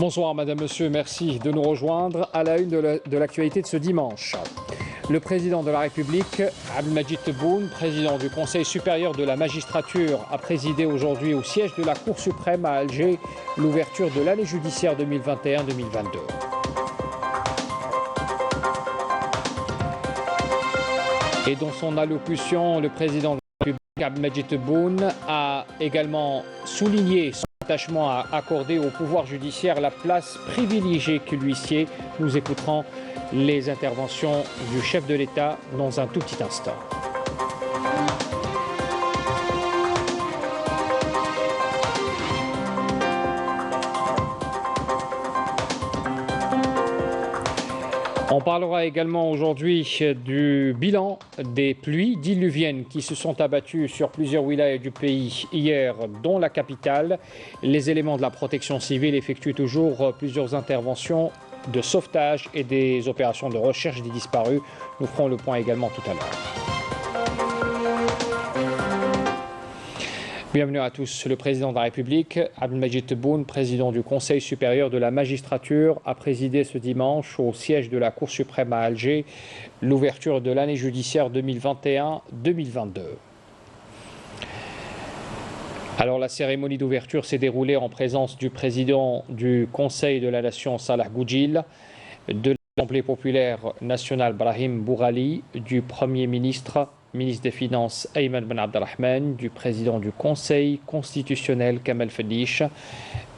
Bonsoir Madame, Monsieur, merci de nous rejoindre à la une de l'actualité de ce dimanche. Le président de la République, Abdelmadjid Tebboune, président du Conseil supérieur de la magistrature, a présidé aujourd'hui au siège de la Cour suprême à Alger l'ouverture de l'année judiciaire 2021-2022. Et dans son allocution, le président de la République, Abdelmadjid Tebboune, a également souligné son attachement à accorder au pouvoir judiciaire la place privilégiée que lui sied. Nous écouterons les interventions du chef de l'État dans un tout petit instant. On parlera également aujourd'hui du bilan des pluies diluviennes qui se sont abattues sur plusieurs wilayas du pays hier, dont la capitale. Les éléments de la protection civile effectuent toujours plusieurs interventions de sauvetage et des opérations de recherche des disparus. Nous ferons le point également tout à l'heure. Bienvenue à tous. Le président de la République, Abdelmadjid Tebboune, président du Conseil supérieur de la magistrature, a présidé ce dimanche au siège de la Cour suprême à Alger l'ouverture de l'année judiciaire 2021-2022. Alors la cérémonie d'ouverture s'est déroulée en présence du président du Conseil de la Nation, Salah Goudjil, de l'Assemblée populaire nationale, Brahim Bourali, du Premier ministre des Finances Ayman Ben Abdelrahman, du président du Conseil constitutionnel Kamel Fedish,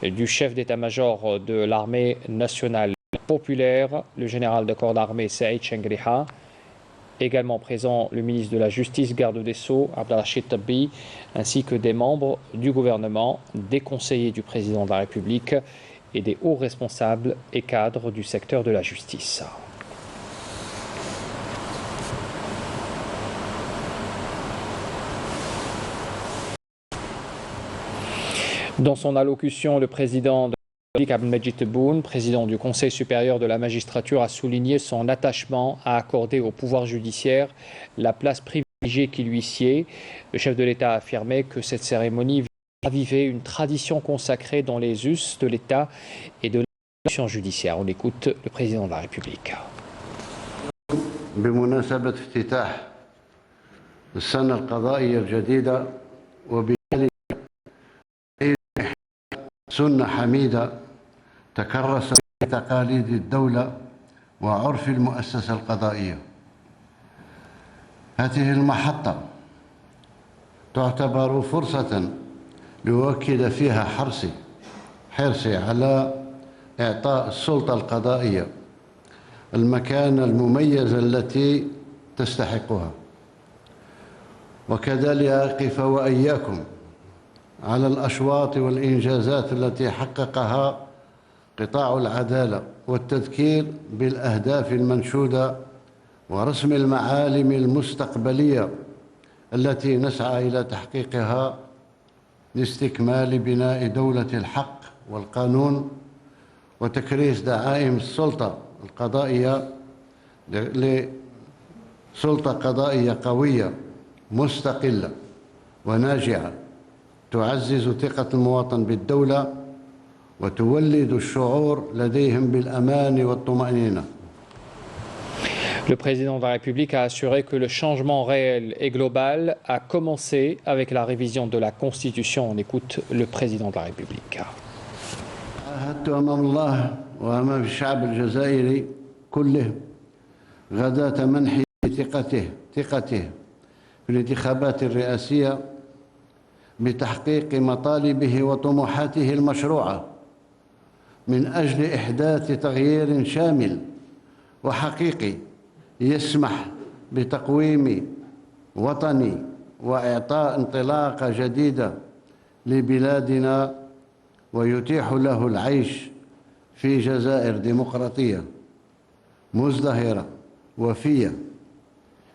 du chef d'état-major de l'armée nationale populaire, le général de corps d'armée Saïd Chengriha, également présent le ministre de la Justice, garde des Sceaux, Abdelrachid Tabbi, ainsi que des membres du gouvernement, des conseillers du président de la République et des hauts responsables et cadres du secteur de la justice. Dans son allocution, le président de la République, Abdelmadjid Tebboune, président du Conseil supérieur de la magistrature, a souligné son attachement à accorder au pouvoir judiciaire la place privilégiée qui lui sied. Le chef de l'État a affirmé que cette cérémonie vise à raviver une tradition consacrée dans les us de l'État et de l'institution judiciaire. On écoute le président de la République. بمناسبة افتتاح السنة القضائية الجديدة سنة حميدة تكرست في تقاليد الدولة وعرف المؤسسة القضائية. هذه المحطة تعتبر فرصة لأؤكد فيها حرصي على إعطاء السلطة القضائية المكانة المميزة التي تستحقها، وكذلك أقف وإياكم على الأشواط والإنجازات التي حققها قطاع العدالة والتذكير بالأهداف المنشودة ورسم المعالم المستقبلية التي نسعى إلى تحقيقها لاستكمال بناء دولة الحق والقانون وتكريس دعائم السلطة القضائية لسلطة قضائية قوية مستقلة وناجعة تعزز ثقة المواطن بالدولة وتولد الشعور لديهم بالأمان والطمأنينة. Le président de la République a assuré que le changement réel et global a commencé avec la révision de la Constitution. On écoute le président de la République. عاهدت أمام الله وأمام الشعب الجزائري كله غداة منح ثقته في الانتخابات الرئاسية بتحقيق مطالبه وطموحاته المشروعة من أجل إحداث تغيير شامل وحقيقي يسمح بتقويم وطني وإعطاء انطلاقة جديدة لبلادنا ويتيح له العيش في جزائر ديمقراطية مزدهرة وفية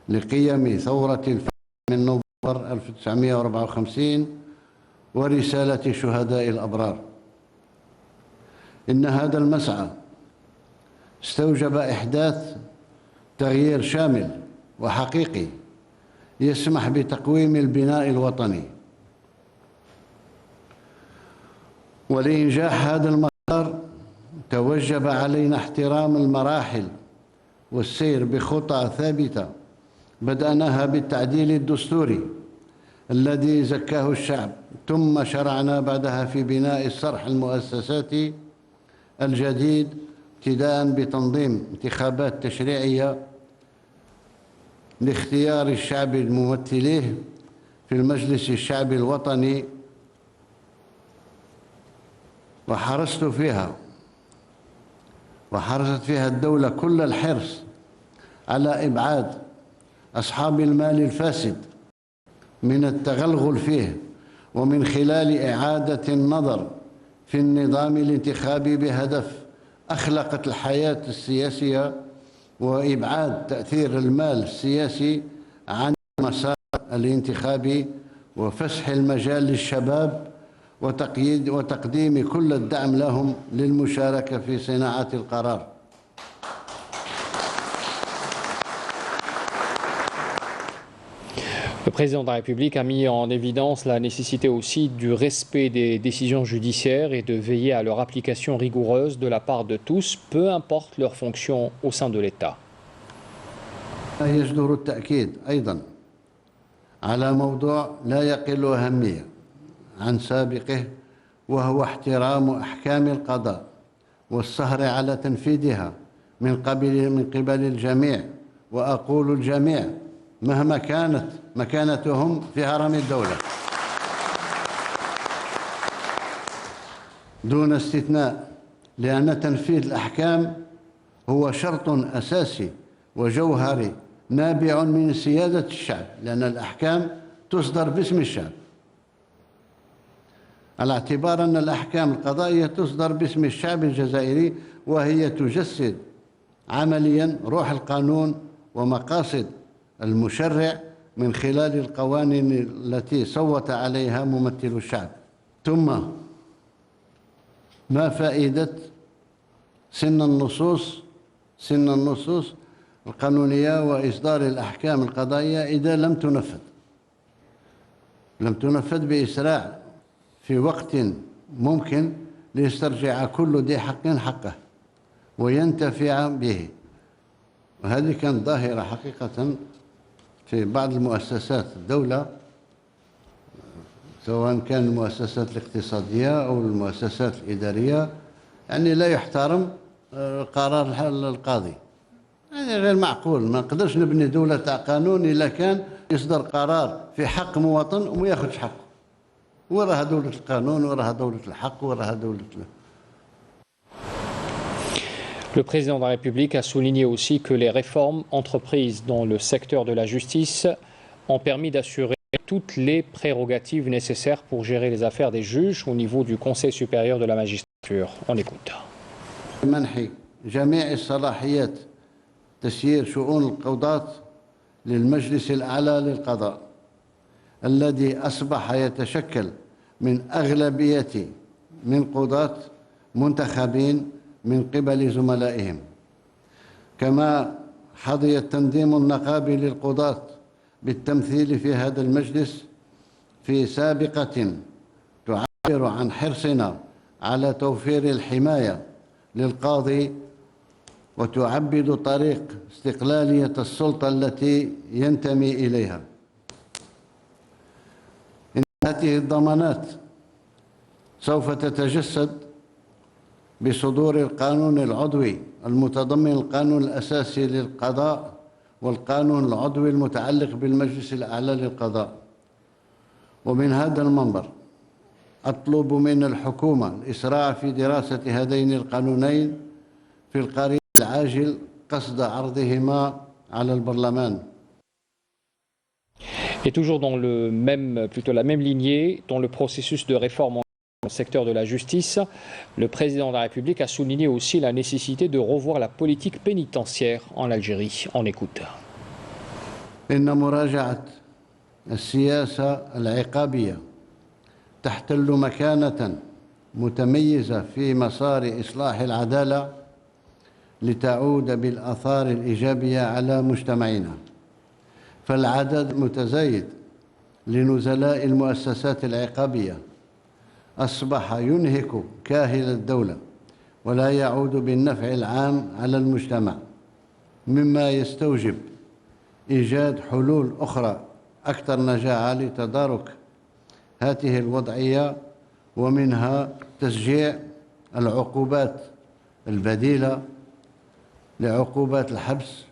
لقيم ثورة الفجر من نوفمبر 1954 ورسالة شهداء الأبرار. إن هذا المسعى استوجب إحداث تغيير شامل وحقيقي يسمح بتقويم البناء الوطني، ولإنجاح هذا المسار توجب علينا احترام المراحل والسير بخطى ثابتة بدأناها بالتعديل الدستوري الذي زكاه الشعب، ثم شرعنا بعدها في بناء الصرح المؤسساتي الجديد ابتداء بتنظيم انتخابات تشريعية لاختيار الشعب الممثليه في المجلس الشعبي الوطني. وحرصت فيها الدولة كل الحرص على إبعاد أصحاب المال الفاسد من التغلغل فيه، ومن خلال إعادة النظر في النظام الانتخابي بهدف أخلاقة الحياة السياسية وإبعاد تأثير المال السياسي عن المسار الانتخابي، وفسح المجال للشباب وتقديم كل الدعم لهم للمشاركة في صناعة القرار. Le président de la République a mis en évidence la nécessité aussi du respect des décisions judiciaires et de veiller à leur application rigoureuse de la part de tous, peu importe leur fonction au sein de l'État. يجدر التأكيد أيضا على موضوع لا يقل أهمية عن سابقه، وهو احترام أحكام القضاء والسهر على تنفيذها من قبل الجميع، وأقول الجميع مهما كانت مكانتهم في هرم الدولة دون استثناء، لأن تنفيذ الأحكام هو شرط أساسي وجوهري نابع من سيادة الشعب، لأن الأحكام تصدر باسم الشعب، على اعتبار أن الأحكام القضائية تصدر باسم الشعب الجزائري، وهي تجسد عملياً روح القانون ومقاصد المشرع من خلال القوانين التي صوت عليها ممثل الشعب. ثم ما فائدة سن النصوص القانونية وإصدار الأحكام القضائية إذا لم تنفذ بإسراع في وقت ممكن ليسترجع كل ذي حق حقه وينتفع به. وهذه كانت ظاهرة حقيقة في بعض المؤسسات الدولة، سواء كان المؤسسات الاقتصادية أو المؤسسات الإدارية، يعني لا يحترم قرار القاضي. هذا غير معقول. ما نقدرش نبني دولة تاع قانون إلا كان يصدر قرار في حق مواطن وما ياخذش حقه. وراها دولة القانون، وراها دولة الحق، وراها دولة Le président de la République a souligné aussi que les réformes entreprises dans le secteur de la justice ont permis d'assurer toutes les prérogatives nécessaires pour gérer les affaires des juges au niveau du Conseil supérieur de la magistrature. On écoute. منح جميع الصلاحيات تسيير شؤون القضاة للمجلس الأعلى للقضاء الذي أصبح يتشكل من أغلبية من قضاة منتخبين من قبل زملائهم. كما حظي التنظيم النقابي للقضاة بالتمثيل في هذا المجلس في سابقة تعبر عن حرصنا على توفير الحماية للقاضي وتعبد طريق استقلالية السلطة التي ينتمي إليها. إن هذه الضمانات سوف تتجسد بصدور القانون العضوي المتضمن القانون الأساسي للقضاء والقانون العضوي المتعلق بالمجلس الأعلى للقضاء. ومن هذا المنبر أطلب من الحكومة الإسراع في دراسة هذين القانونين في القريب العاجل قصد عرضهما على البرلمان. Et toujours dans la même lignée, dans le processus de réforme dans le secteur de la justice, le président de la République a souligné aussi la nécessité de revoir la politique pénitentiaire en Algérie. On écoute. إن مراجعة السياسة العقابية تحتل مكانة متميزة في مسار إصلاح العدالة لتعود بالآثار الإيجابية على مجتمعنا. فالعدد المتزايد لنزلاء المؤسسات العقابية أصبح ينهك كاهل الدولة ولا يعود بالنفع العام على المجتمع، مما يستوجب إيجاد حلول أخرى أكثر نجاعة لتدارك هذه الوضعية، ومنها تشجيع العقوبات البديلة لعقوبات الحبس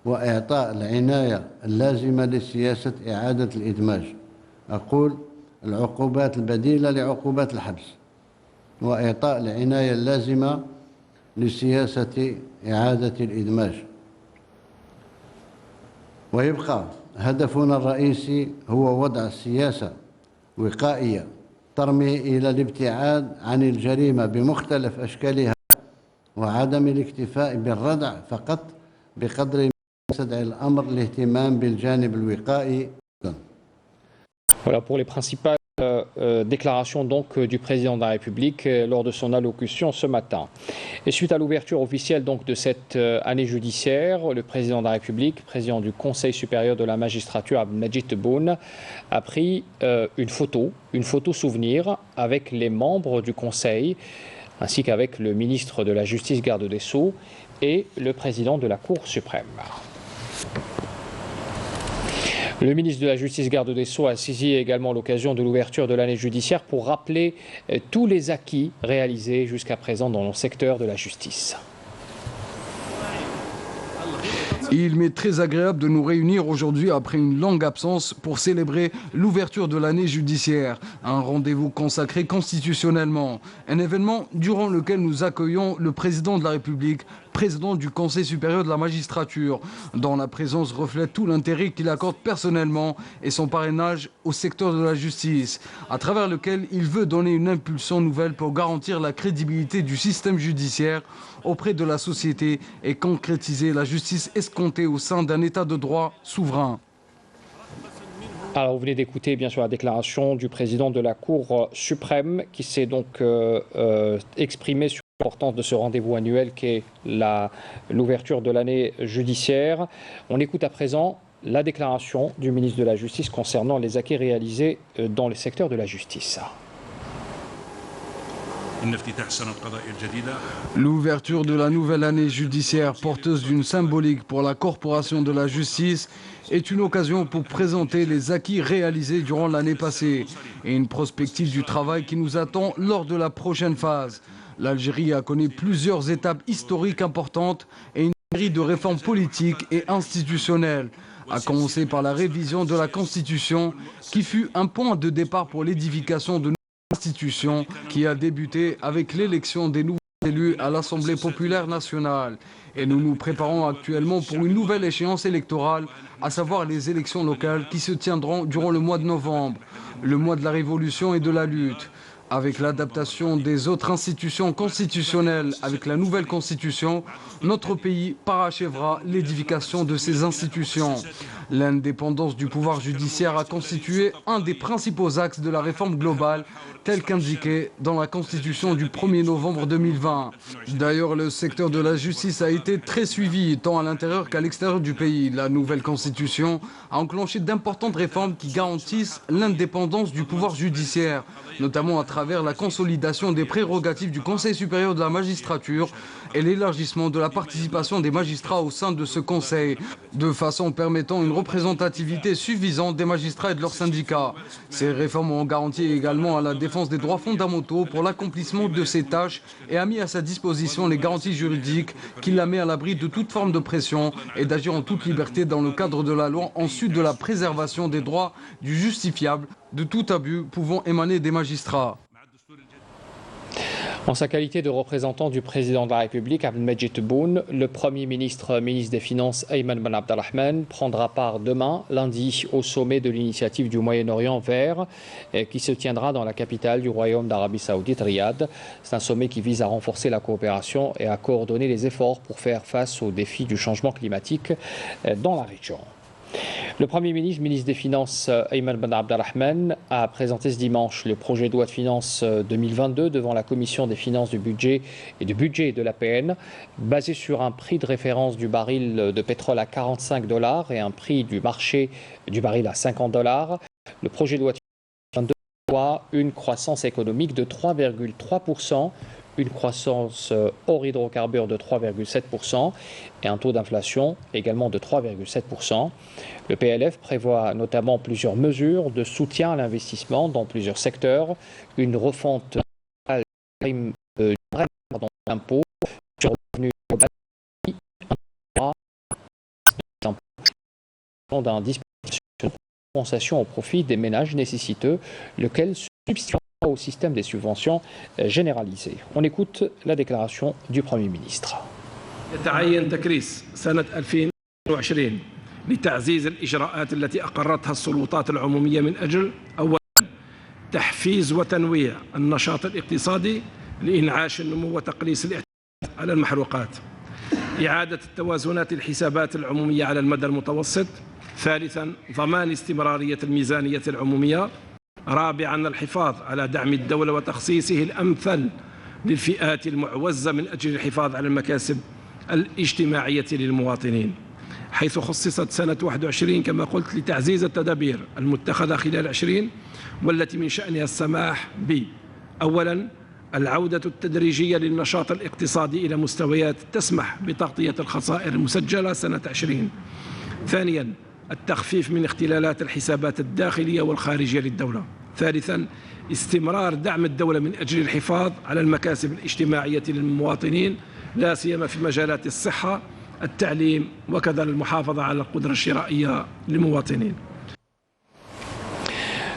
وإعطاء العناية اللازمة لسياسة إعادة الإدماج. أقول العقوبات البديلة لعقوبات الحبس وإعطاء العناية اللازمة لسياسة إعادة الإدماج. ويبقى هدفنا الرئيسي هو وضع سياسة وقائية ترمي إلى الابتعاد عن الجريمة بمختلف أشكالها، وعدم الاكتفاء بالردع فقط بقدر ما يستدعي الأمر الاهتمام بالجانب الوقائي. Voilà pour les principales déclarations donc du président de la République lors de son allocution ce matin. Et suite à l'ouverture officielle donc de cette année judiciaire, le président de la République, président du Conseil supérieur de la magistrature, Abdelmadjid Tebboune, a pris une photo souvenir avec les membres du Conseil, ainsi qu'avec le ministre de la Justice, garde des Sceaux, et le président de la Cour suprême. Le ministre de la Justice, garde des Sceaux, a saisi également l'occasion de l'ouverture de l'année judiciaire pour rappeler tous les acquis réalisés jusqu'à présent dans le secteur de la justice. Il m'est très agréable de nous réunir aujourd'hui après une longue absence pour célébrer l'ouverture de l'année judiciaire, un rendez-vous consacré constitutionnellement, un événement durant lequel nous accueillons le président de la République, président du Conseil supérieur de la magistrature, dont la présence reflète tout l'intérêt qu'il accorde personnellement et son parrainage au secteur de la justice, à travers lequel il veut donner une impulsion nouvelle pour garantir la crédibilité du système judiciaire auprès de la société et concrétiser la justice escomptée au sein d'un État de droit souverain. Alors vous venez d'écouter bien sûr la déclaration du président de la Cour suprême qui s'est donc exprimé sur l'importance de ce rendez-vous annuel qu'est l'ouverture de l'année judiciaire. On écoute à présent la déclaration du ministre de la Justice concernant les acquis réalisés dans le secteur de la justice. L'ouverture de la nouvelle année judiciaire porteuse d'une symbolique pour la corporation de la justice est une occasion pour présenter les acquis réalisés durant l'année passée et une prospective du travail qui nous attend lors de la prochaine phase. L'Algérie a connu plusieurs étapes historiques importantes et une série de réformes politiques et institutionnelles, à commencer par la révision de la Constitution qui fut un point de départ pour l'édification de institution qui a débuté avec l'élection des nouveaux élus à l'Assemblée populaire nationale. Et nous nous préparons actuellement pour une nouvelle échéance électorale, à savoir les élections locales qui se tiendront durant le mois de novembre, le mois de la révolution et de la lutte. Avec l'adaptation des autres institutions constitutionnelles avec la nouvelle constitution, notre pays parachèvera l'édification de ces institutions. L'indépendance du pouvoir judiciaire a constitué un des principaux axes de la réforme globale, tel qu'indiqué dans la Constitution du 1er novembre 2020. D'ailleurs, le secteur de la justice a été très suivi, tant à l'intérieur qu'à l'extérieur du pays. La nouvelle Constitution a enclenché d'importantes réformes qui garantissent l'indépendance du pouvoir judiciaire, notamment à travers la consolidation des prérogatives du Conseil supérieur de la magistrature et l'élargissement de la participation des magistrats au sein de ce Conseil, de façon permettant une représentativité suffisante des magistrats et de leurs syndicats. Ces réformes ont garanti également à la défense des droits fondamentaux pour l'accomplissement de ses tâches et a mis à sa disposition les garanties juridiques qui la met à l'abri de toute forme de pression et d'agir en toute liberté dans le cadre de la loi en sus de la préservation des droits du justiciable, de tout abus pouvant émaner des magistrats. En sa qualité de représentant du président de la République, Abdelmadjid Tebboune, le Premier ministre, ministre des Finances, Ayman Ben Abdelrahman, prendra part demain, lundi, au sommet de l'initiative du Moyen-Orient vert, qui se tiendra dans la capitale du Royaume d'Arabie Saoudite, Riyad. C'est un sommet qui vise à renforcer la coopération et à coordonner les efforts pour faire face aux défis du changement climatique dans la région. Le Premier ministre, ministre des Finances, Ayman Ben Abdelrahman, a présenté ce dimanche le projet de loi de finances 2022 devant la Commission des finances du budget et de l'APN, basé sur un prix de référence du baril de pétrole à $45 et un prix du marché du baril à $50. Le projet de loi de finances 2022 prévoit une croissance économique de 3,3%, une croissance hors hydrocarbures de 3,7% et un taux d'inflation également de 3,7%. Le PLF prévoit notamment plusieurs mesures de soutien à l'investissement dans plusieurs secteurs, une refonte d'impôts sur le revenu d'un dispositif de compensation au profit des ménages nécessiteux, lequel substituera au système des subventions généralisées. On écoute la déclaration du Premier ministre. يتعين تكريس سنة 2020 لتعزيز الإجراءات التي أقرتها السلطات العمومية من أجل أولا تحفيز وتنويع النشاط الاقتصادي لإنعاش النمو وتقليص الاعتماد على المحروقات، إعادة التوازنات الحسابات العمومية على المدى المتوسط، ثالثا ضمان استمرارية الميزانية العمومية، رابعا الحفاظ على دعم الدولة وتخصيصه الأمثل للفئات المعوزة من أجل الحفاظ على المكاسب الاجتماعية للمواطنين، حيث خصصت سنة 21 كما قلت لتعزيز التدابير المتخذة خلال 20 والتي من شأنها السماح أولا العودة التدريجية للنشاط الاقتصادي إلى مستويات تسمح بتغطية الخسائر المسجلة سنة 20، ثانيا التخفيف من اختلالات الحسابات الداخلية والخارجية للدولة، ثالثا استمرار دعم الدولة من أجل الحفاظ على المكاسب الاجتماعية للمواطنين لا سيما في مجالات الصحة، التعليم وكذا المحافظة على القدرة الشرائية للمواطنين.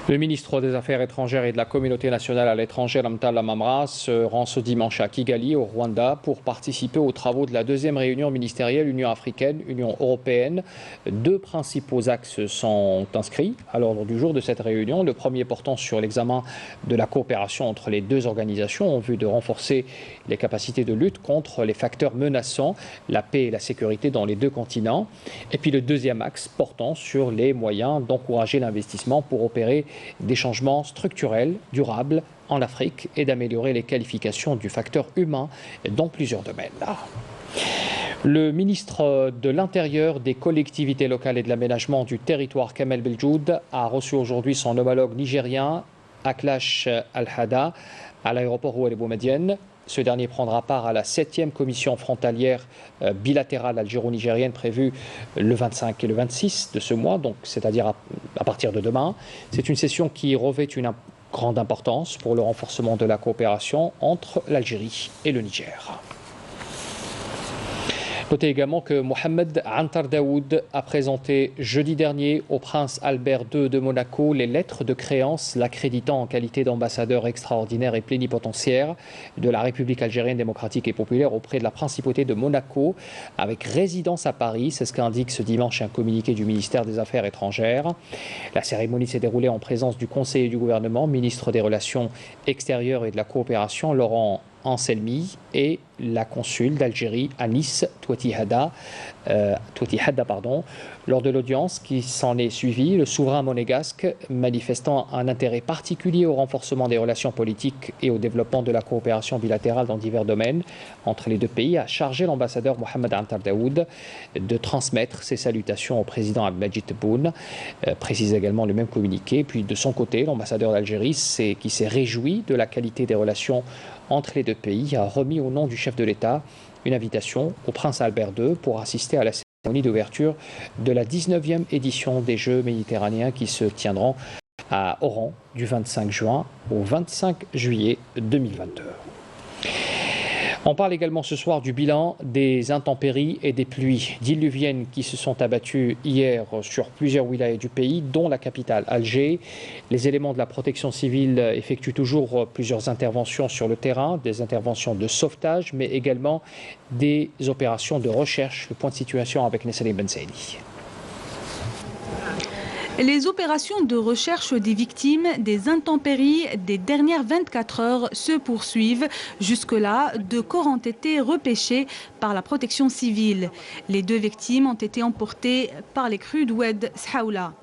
Le ministre des Affaires étrangères et de la communauté nationale à l'étranger, Lamtala Mamra, se rend ce dimanche à Kigali, au Rwanda, pour participer aux travaux de la deuxième réunion ministérielle Union africaine, Union européenne. Deux principaux axes sont inscrits à l'ordre du jour de cette réunion. Le premier portant sur l'examen de la coopération entre les deux organisations en vue de renforcer les capacités de lutte contre les facteurs menaçant la paix et la sécurité dans les deux continents. Et puis le deuxième axe portant sur les moyens d'encourager l'investissement pour opérer des changements structurels, durables en Afrique et d'améliorer les qualifications du facteur humain dans plusieurs domaines. Le ministre de l'Intérieur, des collectivités locales et de l'aménagement du territoire, Kamel Beljoud, a reçu aujourd'hui son homologue nigérien, Aklash Al-Hada, à l'aéroport Oued Boumedienne. Ce dernier prendra part à la 7e commission frontalière bilatérale algéro-nigérienne prévue le 25 et le 26 de ce mois, donc c'est-à-dire à partir de demain. C'est une session qui revêt une grande importance pour le renforcement de la coopération entre l'Algérie et le Niger. Notez également que Mohamed Antar Daoud a présenté jeudi dernier au prince Albert II de Monaco les lettres de créance l'accréditant en qualité d'ambassadeur extraordinaire et plénipotentiaire de la République algérienne démocratique et populaire auprès de la principauté de Monaco, avec résidence à Paris. C'est ce qu'indique ce dimanche un communiqué du ministère des Affaires étrangères. La cérémonie s'est déroulée en présence du conseiller du gouvernement, ministre des Relations extérieures et de la coopération, Laurent Anselmi, et la consul d'Algérie à Nice, Touati Hadda. Lors de l'audience qui s'en est suivie, le souverain monégasque, manifestant un intérêt particulier au renforcement des relations politiques et au développement de la coopération bilatérale dans divers domaines entre les deux pays, a chargé l'ambassadeur Mohamed Antar Daoud de transmettre ses salutations au président Abdelmadjid Tebboune, précise également le même communiqué. Puis de son côté, l'ambassadeur d'Algérie, qui s'est réjoui de la qualité des relations entre les deux pays, a remis au nom du chef de l'État une invitation au prince Albert II pour assister à la cérémonie d'ouverture de la 19e édition des Jeux méditerranéens qui se tiendront à Oran du 25 juin au 25 juillet 2022. On parle également ce soir du bilan des intempéries et des pluies diluviennes qui se sont abattues hier sur plusieurs wilayas du pays, dont la capitale Alger. Les éléments de la protection civile effectuent toujours plusieurs interventions sur le terrain, des interventions de sauvetage, mais également des opérations de recherche. Le point de situation avec Nessalé Bensaïdi. Les opérations de recherche des victimes des intempéries des dernières 24 heures se poursuivent. Jusque-là, 2 corps ont été repêchés par la protection civile. Les 2 victimes ont été emportées par les crues d'Oued Shaoula.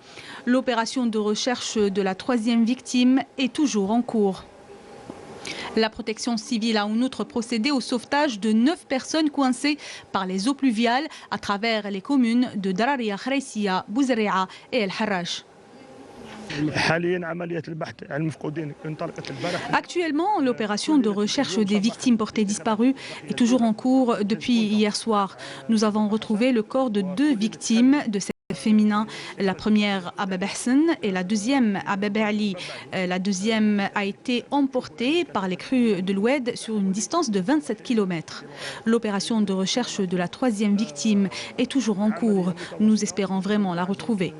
L'opération de recherche de la 3e victime est toujours en cours. La protection civile a en outre procédé au sauvetage de 9 personnes coincées par les eaux pluviales à travers les communes de Dararia, Khreissia, Bouzarea et El Harrach. Actuellement, l'opération de recherche des victimes portées disparues est toujours en cours depuis hier soir. Nous avons retrouvé le corps de 2 victimes de ces féminins. La première, Abab Hassan, et la deuxième, Abab Ali. La deuxième a été emportée par les crues de l'Oued sur une distance de 27 km. L'opération de recherche de la 3e victime est toujours en cours. Nous espérons vraiment la retrouver.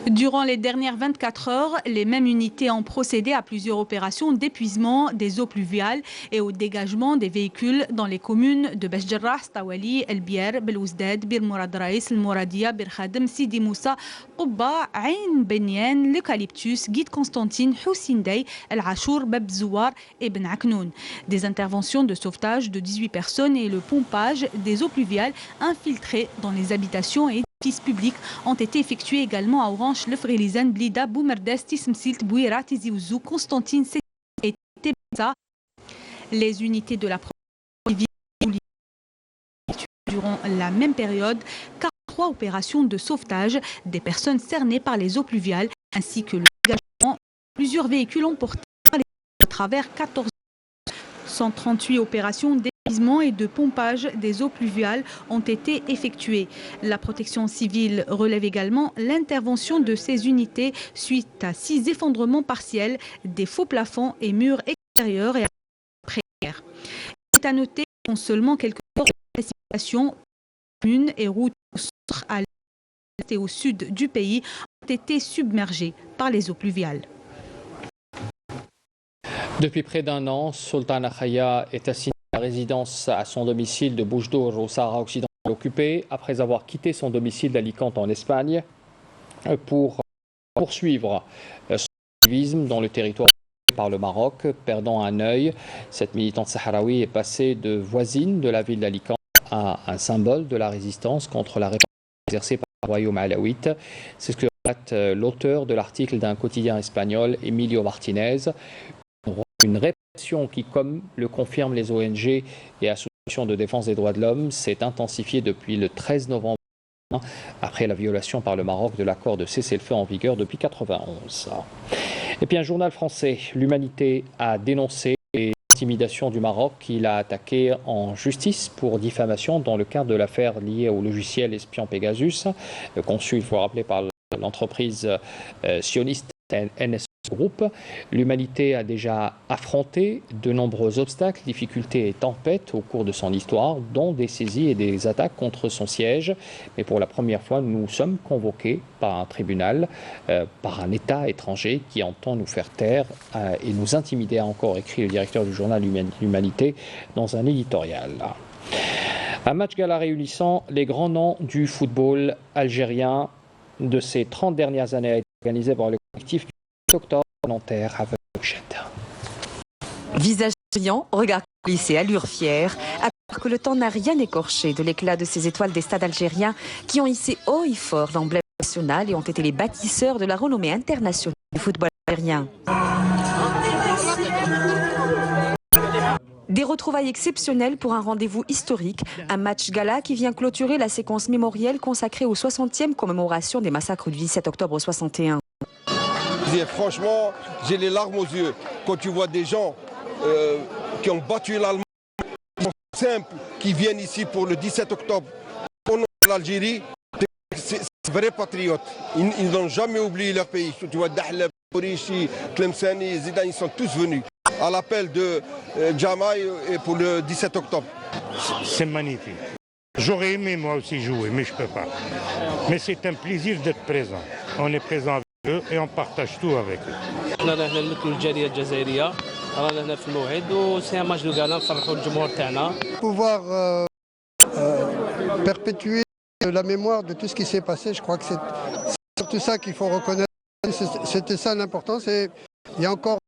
Durant les dernières 24 heures, les mêmes unités ont procédé à plusieurs opérations d'épuisement des eaux pluviales et au dégagement des véhicules dans les communes de Bechjarrah, Stawali, El Bier, Belouzdad, Bir Mourad Raïs, El Mouradia, Bir Khadem, Sidi Moussa, Qubba, Ain Benyen, l'Eucalyptus, Guide Constantine, Houssindey, El Achour, Bab Zouar et Ben Aknoun. Des interventions de sauvetage de 18 personnes et le pompage des eaux pluviales infiltrées dans les habitations et édifices publics ont été effectués également à Orange, Le Frélizan, Blida, Boumerdes, Tismsilt, Bouira, Tizi Ouzou, Constantine et Tebessa. Les unités de la protection civile durant la même période, 43 opérations de sauvetage des personnes cernées par les eaux pluviales, ainsi que le dégagement de plusieurs véhicules emportés à travers 14 138 opérations d'épuisement et de pompage des eaux pluviales ont été effectuées. La protection civile relève également l'intervention de ces unités suite à 6 effondrements partiels des faux plafonds et murs extérieurs et après-guerre. Il est à noter que seulement quelques précipitations communes et routes au centre, à l'est et au sud du pays ont été submergées par les eaux pluviales. Depuis près d'un an, Sultana Khaya est assignée à résidence à son domicile de Boujdour au Sahara occidental occupé après avoir quitté son domicile d'Alicante en Espagne pour poursuivre son activisme dans le territoire par le Maroc, perdant un œil. Cette militante sahraoui est passée de voisine de la ville d'Alicante à un symbole de la résistance contre la répression exercée par le royaume alawite. C'est ce que relate l'auteur de l'article d'un quotidien espagnol, Emilio Martinez. Une répression qui, comme le confirment les ONG et associations de défense des droits de l'homme, s'est intensifiée depuis le 13 novembre, après la violation par le Maroc de l'accord de cessez-le-feu en vigueur depuis 1991. Et puis un journal français, l'Humanité, a dénoncé les intimidations du Maroc qu'il a attaqué en justice pour diffamation dans le cadre de l'affaire liée au logiciel espion Pegasus, conçu, il faut rappeler, par l'entreprise sioniste NS Group. L'Humanité a déjà affronté de nombreux obstacles, difficultés et tempêtes au cours de son histoire, dont des saisies et des attaques contre son siège. Mais pour la première fois, nous sommes convoqués par un tribunal, par un État étranger qui entend nous faire taire et nous intimider, a encore écrit le directeur du journal L'Humanité dans un éditorial. Un match gala réunissant les grands noms du football algérien de ces 30 dernières années a été organisé par le collectif octobre Nanterre avec Visage brillant, regard plissé, allure fière, alors que le temps n'a rien écorché de l'éclat de ces étoiles des stades algériens qui ont hissé haut et fort l'emblème national et ont été les bâtisseurs de la renommée internationale du football algérien. Des retrouvailles exceptionnelles pour un rendez-vous historique, un match gala qui vient clôturer la séquence mémorielle consacrée aux 60e commémorations des massacres du 17 octobre 61. Franchement, j'ai les larmes aux yeux quand tu vois des gens qui ont battu l'Allemagne, simples, qui viennent ici pour le 17 octobre au nom de l'Algérie. C'est vrais patriotes. Ils n'ont jamais oublié leur pays. Tu vois, Dahleb, Bourichi, Tlemceni, Zidane, ils sont tous venus à l'appel de Jamaï et pour le 17 octobre. C'est magnifique. J'aurais aimé moi aussi jouer, mais je ne peux pas. Mais c'est un plaisir d'être présent. On est présent avec eux et on partage tout avec eux. Pouvoir perpétuer la mémoire de tout ce qui s'est passé, je crois que c'est surtout ça qu'il faut reconnaître. C'était ça l'importance et il y a encore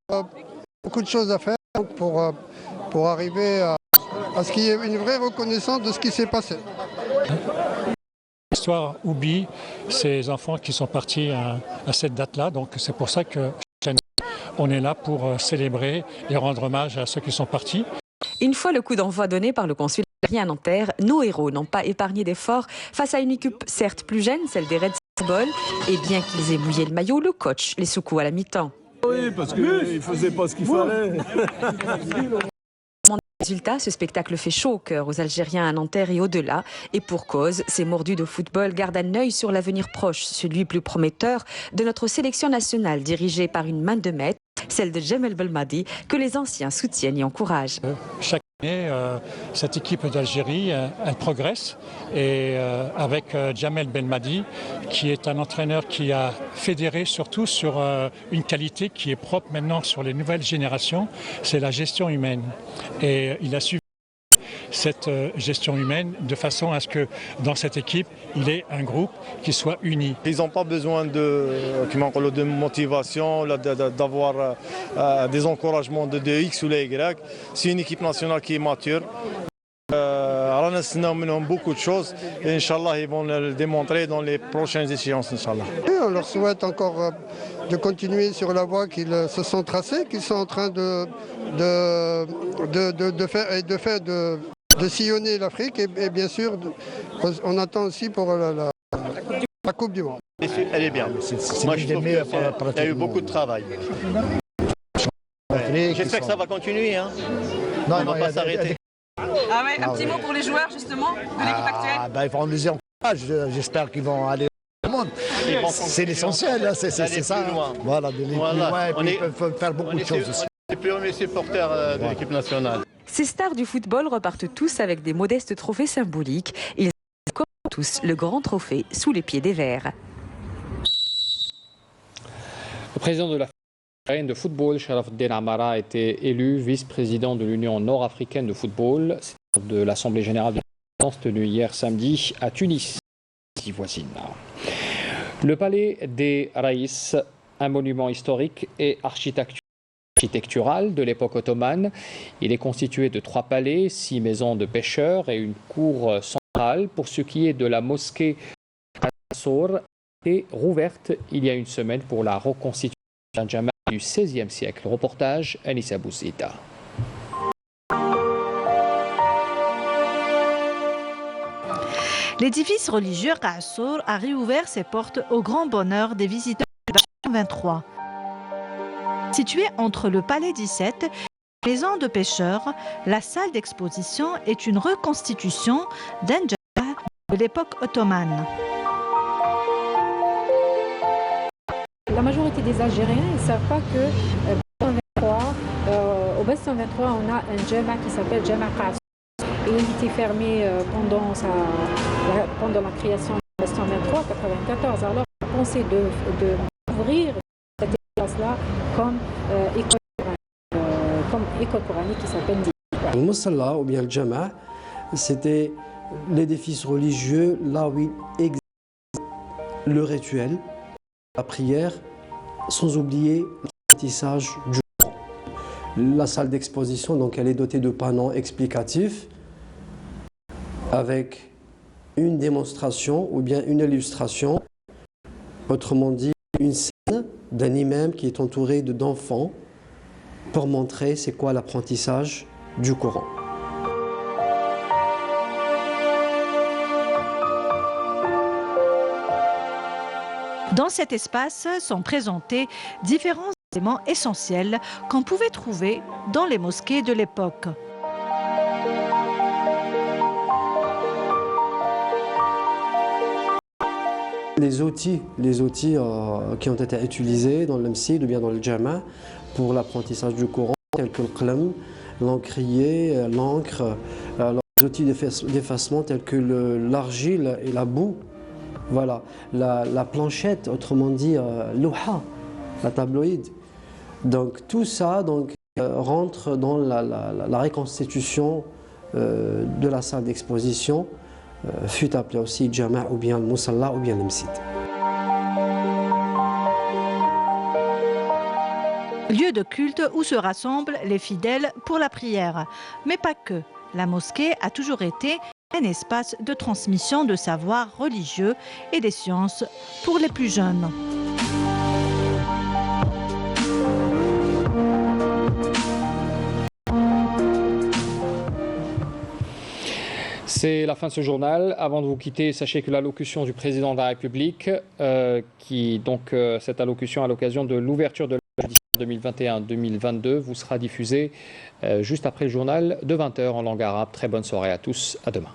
beaucoup de choses à faire pour arriver à ce qu'il y ait une vraie reconnaissance de ce qui s'est passé. L'histoire oublie ces enfants qui sont partis à cette date-là, donc c'est pour ça que chaque année, on est là pour célébrer et rendre hommage à ceux qui sont partis. Une fois le coup d'envoi donné par le consul algérien à Nanterre, nos héros n'ont pas épargné d'efforts face à une équipe certes plus jeune, celle des Reds football. Et bien qu'ils aient mouillé le maillot, le coach les secoue à la mi-temps. Oui, parce qu'il ne faisait pas ce qu'il fallait. Résultat, ce spectacle fait chaud au cœur aux Algériens à Nanterre et au-delà. Et pour cause, ces mordus de football gardent un œil sur l'avenir proche, celui plus prometteur de notre sélection nationale dirigée par une main de maître, celle de Jamel Belmadi, que les anciens soutiennent et encouragent. Chaque année, cette équipe d'Algérie, elle progresse. Et avec Jamel Belmadi, qui est un entraîneur qui a fédéré surtout sur une qualité qui est propre maintenant sur les nouvelles générations, c'est la gestion humaine. Et il a suivi cette gestion humaine de façon à ce que dans cette équipe, il y ait un groupe qui soit uni. Ils n'ont pas besoin de motivation, d'avoir des encouragements de X ou les Y. C'est une équipe nationale qui est mature. Beaucoup de choses et Inch'Allah ils vont le démontrer dans les prochaines échéances. Inch'Allah. On leur souhaite encore de continuer sur la voie qu'ils se sont tracés, qu'ils sont en train de sillonner l'Afrique et bien sûr on attend aussi pour la Coupe du Monde. Elle est bien. Moi je trouve qu'il y a eu beaucoup de travail. J'espère que ça va continuer. Hein. On ne va pas s'arrêter. Ah ouais, un petit mot pour les joueurs justement de l'équipe actuelle. Ils vont nous encourager, j'espère qu'ils vont aller au monde. C'est l'essentiel, c'est ça. Voilà, d'aller plus loin et puis ils peuvent faire beaucoup de choses aussi. Les plus premiers supporters de l'équipe nationale. Ces stars du football repartent tous avec des modestes trophées symboliques. Ils ont comme tous le grand trophée sous les pieds des Verts. Le président de la Fédération de football, Sharafdin Amara, a été élu vice-président de l'Union nord-africaine de football de l'Assemblée générale de la tenue hier samedi à Tunis, voisine. Le palais des Raïs, un monument historique et architectural de l'époque ottomane. Il est constitué de 3 palais, 6 maisons de pêcheurs et une cour centrale. Pour ce qui est de la mosquée Al-Sour, est rouverte il y a une semaine pour la reconstitution d'un jama du XVIe siècle. Reportage Anissa Bouzida. L'édifice religieux Al-Sour a réouvert ses portes au grand bonheur des visiteurs du bâtiment 23. Situé entre le palais 17 et la maison de pêcheurs, la salle d'exposition est une reconstitution d'un jama de l'époque ottomane. La majorité des Algériens ne savent pas que au Bastion 23, on a un jama qui s'appelle Jama Al-Sour. Et il était fermé pendant la création du Bastion 23, 1994. Alors, on a pensé d'ouvrir cette espace-là comme école coranique qui s'appelle Dîn. Le Moussalla ou bien le Jama', c'était l'édifice religieux là où il existe le rituel, la prière, sans oublier l'apprentissage du Coran. La salle d'exposition, donc, elle est dotée de panneaux explicatifs avec une démonstration ou bien une illustration, autrement dit une scène d'un imam qui est entouré d'enfants pour montrer c'est quoi l'apprentissage du Coran. Dans cet espace sont présentés différents éléments essentiels qu'on pouvait trouver dans les mosquées de l'époque. Les outils qui ont été utilisés dans le Msid ou bien dans le Jama' pour l'apprentissage du Coran, tels que le qlam, l'encrier, l'encre, les outils d'effacement tels que l'argile et la boue, voilà, la planchette, autrement dit l'ouha, la tabloïd. Donc tout ça rentre dans la reconstitution de la salle d'exposition, fut appelé aussi Jama' ou bien le Moussalla ou bien le Msid. Lieu de culte où se rassemblent les fidèles pour la prière. Mais pas que. La mosquée a toujours été un espace de transmission de savoirs religieux et des sciences pour les plus jeunes. C'est la fin de ce journal. Avant de vous quitter, sachez que l'allocution du président de la République, cette allocution à l'occasion de l'ouverture de la judiciaire 2021-2022 vous sera diffusée juste après le journal de 20h en langue arabe. Très bonne soirée à tous. À demain.